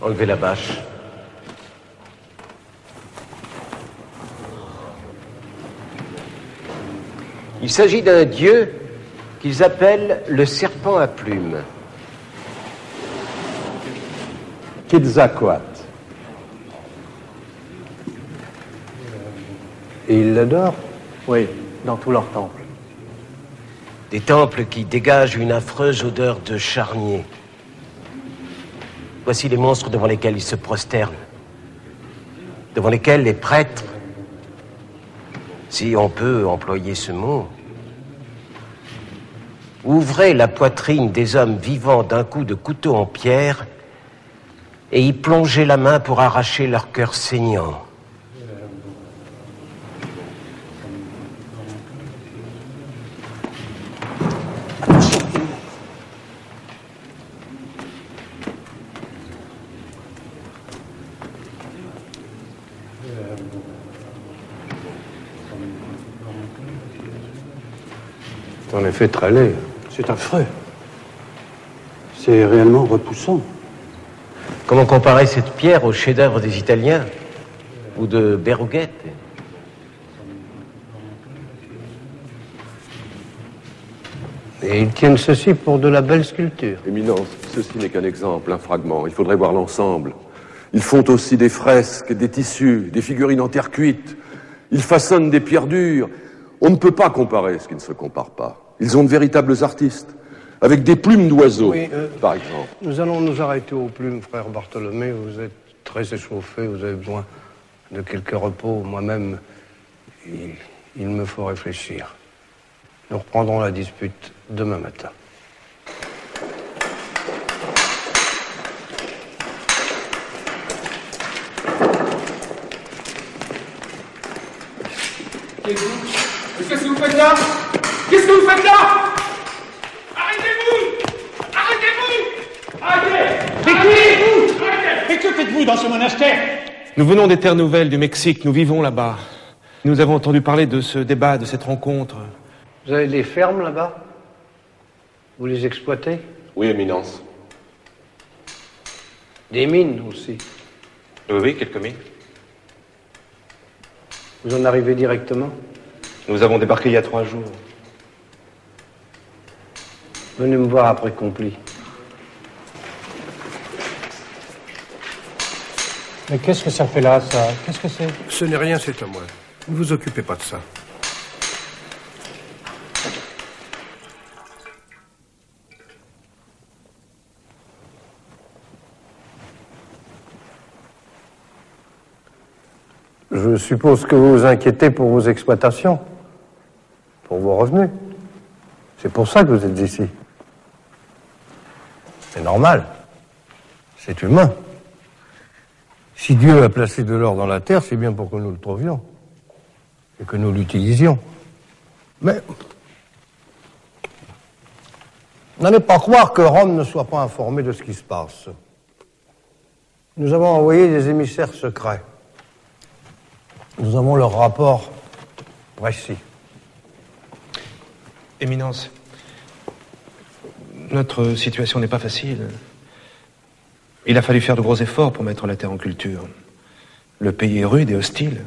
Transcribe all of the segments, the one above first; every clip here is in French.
Enlevez la bâche. Il s'agit d'un dieu qu'ils appellent le serpent à plumes. Quetzalcoatl. Et ils l'adorent? Oui, dans tous leurs temples. Des temples qui dégagent une affreuse odeur de charnier. Voici les monstres devant lesquels ils se prosternent. Devant lesquels les prêtres, si on peut employer ce mot, ouvraient la poitrine des hommes vivants d'un coup de couteau en pierre et y plongeaient la main pour arracher leur cœur saignant. En effet, très laid. C'est affreux. C'est réellement repoussant. Comment comparer cette pierre au chef-d'œuvre des Italiens ou de Berruguete? Et ils tiennent ceci pour de la belle sculpture. Éminence, ceci n'est qu'un exemple, un fragment. Il faudrait voir l'ensemble. Ils font aussi des fresques, des tissus, des figurines en terre cuite. Ils façonnent des pierres dures. On ne peut pas comparer ce qui ne se compare pas. Ils ont de véritables artistes, avec des plumes d'oiseaux, oui, par exemple. Nous allons nous arrêter aux plumes, frère Bartholomé. Vous êtes très échauffé, vous avez besoin de quelques repos. Moi-même, il me faut réfléchir. Nous reprendrons la dispute demain matin. Qu'est-ce que vous faites là? Qu'est-ce que vous faites là? Arrêtez-vous! Arrêtez-vous! Arrêtez! Arrêtez! Et que faites-vous dans ce monastère? Nous venons des terres nouvelles du Mexique, nous vivons là-bas. Nous avons entendu parler de ce débat, de cette rencontre. Vous avez des fermes là-bas? Vous les exploitez? Oui, Éminence. Des mines aussi? Oui, quelques mines. Vous en arrivez directement? Nous avons débarqué il y a 3 jours. Venez me voir après compli. Mais qu'est-ce que ça fait là, ça? Qu'est-ce que c'est? Ce n'est rien, c'est à moi. Ne vous occupez pas de ça. Je suppose que vous vous inquiétez pour vos exploitations, pour vos revenus. C'est pour ça que vous êtes ici. C'est normal. C'est humain. Si Dieu a placé de l'or dans la terre, c'est bien pour que nous le trouvions et que nous l'utilisions. Mais n'allez pas croire que Rome ne soit pas informée de ce qui se passe. Nous avons envoyé des émissaires secrets. Nous avons leur rapport précis. Éminence, notre situation n'est pas facile. Il a fallu faire de gros efforts pour mettre la terre en culture. Le pays est rude et hostile.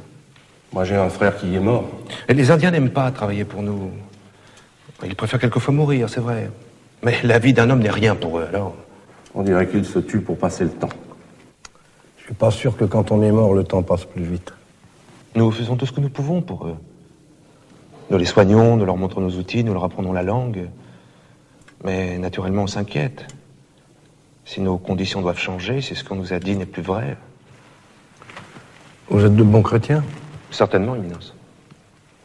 Moi, j'ai un frère qui est mort. Et les Indiens n'aiment pas travailler pour nous. Ils préfèrent quelquefois mourir, c'est vrai. Mais la vie d'un homme n'est rien pour eux, alors. On dirait qu'ils se tuent pour passer le temps. Je suis pas sûr que quand on est mort, le temps passe plus vite. Nous faisons tout ce que nous pouvons pour eux. Nous les soignons, nous leur montrons nos outils, nous leur apprenons la langue. Mais naturellement, on s'inquiète. Si nos conditions doivent changer, si ce qu'on nous a dit n'est plus vrai. Vous êtes de bons chrétiens? Certainement, Éminence.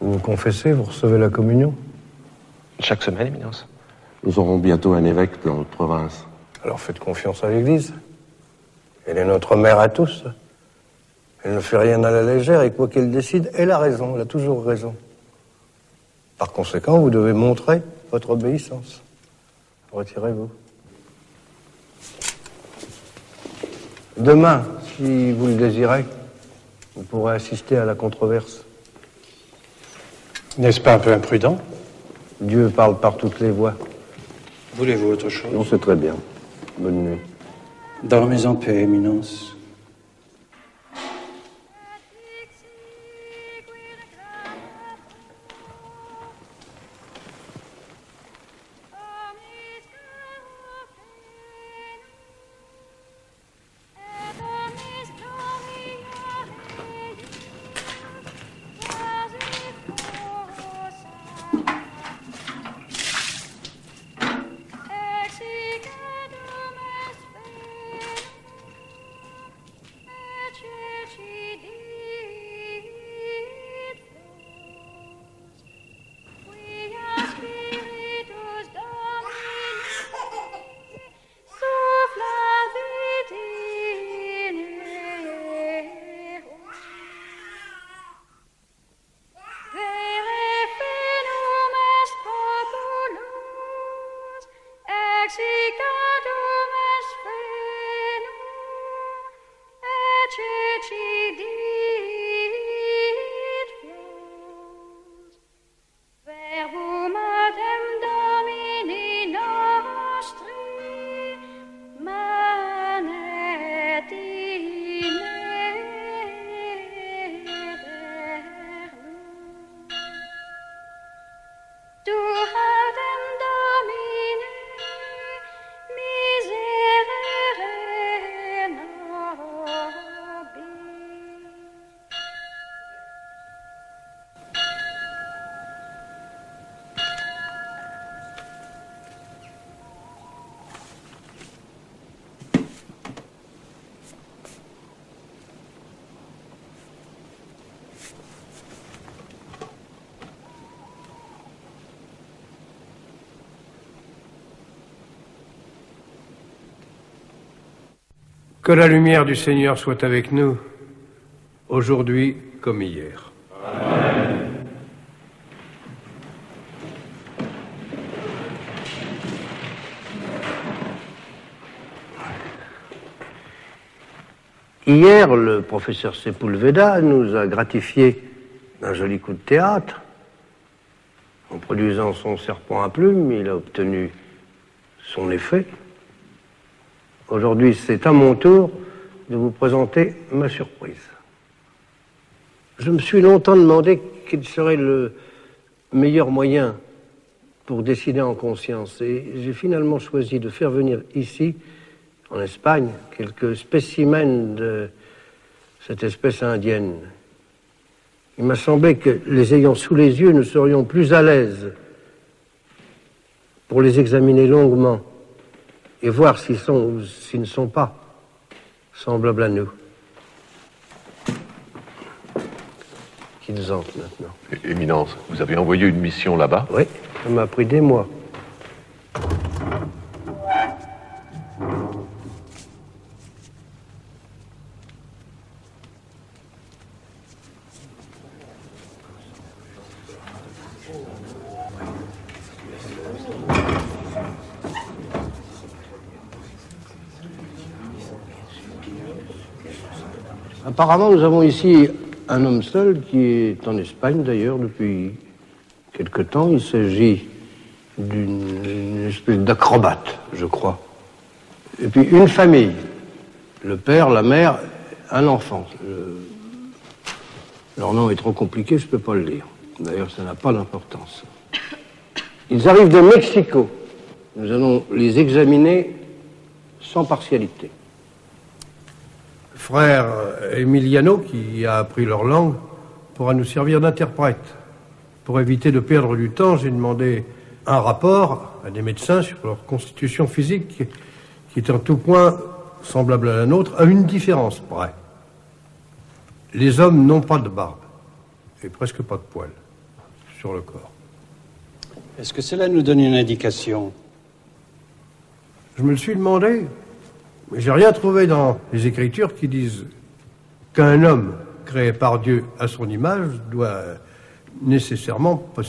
Vous vous confessez, vous recevez la communion? Chaque semaine, Éminence. Nous aurons bientôt un évêque dans notre province. Alors faites confiance à l'Église. Elle est notre mère à tous. Elle ne fait rien à la légère et quoi qu'elle décide, elle a raison, elle a toujours raison. Par conséquent, vous devez montrer votre obéissance. Retirez-vous. Demain, si vous le désirez, vous pourrez assister à la controverse. N'est-ce pas un peu imprudent? Dieu parle par toutes les voies. Voulez-vous autre chose? Non, c'est très bien. Bonne nuit. Dormez en paix, Éminence. Que la lumière du Seigneur soit avec nous, aujourd'hui comme hier. Amen. Hier, le professeur Sepulveda nous a gratifié d'un joli coup de théâtre. En produisant son serpent à plumes, il a obtenu son effet. Aujourd'hui, c'est à mon tour de vous présenter ma surprise. Je me suis longtemps demandé quel serait le meilleur moyen pour décider en conscience. Et j'ai finalement choisi de faire venir ici, en Espagne, quelques spécimens de cette espèce indienne. Il m'a semblé que, les ayant sous les yeux, nous serions plus à l'aise pour les examiner longuement et voir s'ils sont ou s'ils ne sont pas semblables à nous. Qu'ils entrent maintenant. Éminence, vous avez envoyé une mission là-bas? Oui, ça m'a pris des mois. Apparemment, nous avons ici un homme seul qui est en Espagne d'ailleurs depuis quelque temps. Il s'agit d'une espèce d'acrobate, je crois. Et puis une famille, le père, la mère, un enfant. Leur nom est trop compliqué, je ne peux pas le lire. D'ailleurs, ça n'a pas d'importance. Ils arrivent de Mexico. Nous allons les examiner sans partialité. Frère Emiliano, qui a appris leur langue, pourra nous servir d'interprète. Pour éviter de perdre du temps, j'ai demandé un rapport à des médecins sur leur constitution physique qui est en tout point semblable à la nôtre, à une différence près. Les hommes n'ont pas de barbe et presque pas de poils sur le corps. Est-ce que cela nous donne une indication? Je me le suis demandé, mais j'ai rien trouvé dans les Écritures qui disent qu'un homme créé par Dieu à son image doit nécessairement posséder